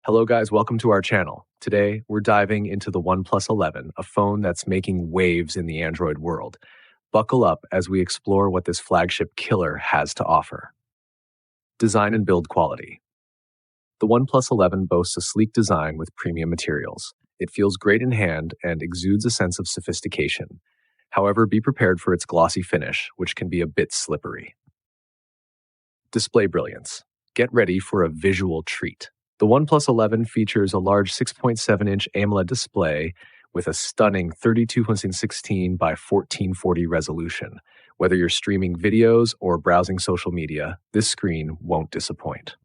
Hello guys, welcome to our channel. Today, we're diving into the OnePlus 11, a phone that's making waves in the Android world. Buckle up as we explore what this flagship killer has to offer. Design and build quality. The OnePlus 11 boasts a sleek design with premium materials. It feels great in hand and exudes a sense of sophistication. However, be prepared for its glossy finish, which can be a bit slippery. Display brilliance. Get ready for a visual treat. The OnePlus 11 features a large 6.7-inch AMOLED display with a stunning 3216 by 1440 resolution. Whether you're streaming videos or browsing social media, this screen won't disappoint.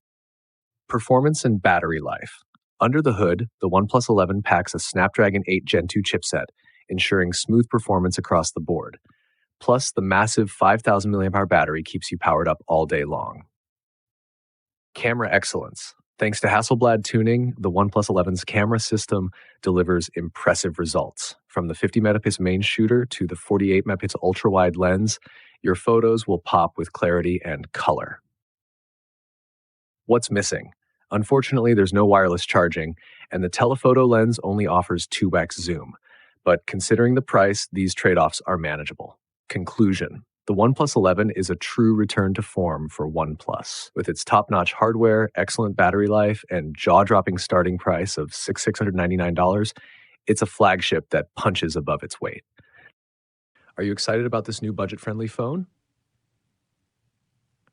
Performance and battery life. Under the hood, the OnePlus 11 packs a Snapdragon 8 Gen 2 chipset, ensuring smooth performance across the board. Plus, the massive 5,000 mAh battery keeps you powered up all day long. Camera excellence. Thanks to Hasselblad tuning, the OnePlus 11's camera system delivers impressive results. From the 50-megapixel main shooter to the 48-megapixel ultra-wide lens, your photos will pop with clarity and color. What's missing? Unfortunately, there's no wireless charging, and the telephoto lens only offers 2x zoom. But considering the price, these trade-offs are manageable. Conclusion. The OnePlus 11 is a true return to form for OnePlus. With its top-notch hardware, excellent battery life, and jaw-dropping starting price of $699, it's a flagship that punches above its weight. Are you excited about this new budget-friendly phone?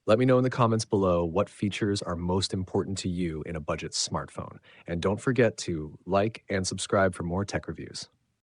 Let me know in the comments below what features are most important to you in a budget smartphone. And don't forget to like and subscribe for more tech reviews.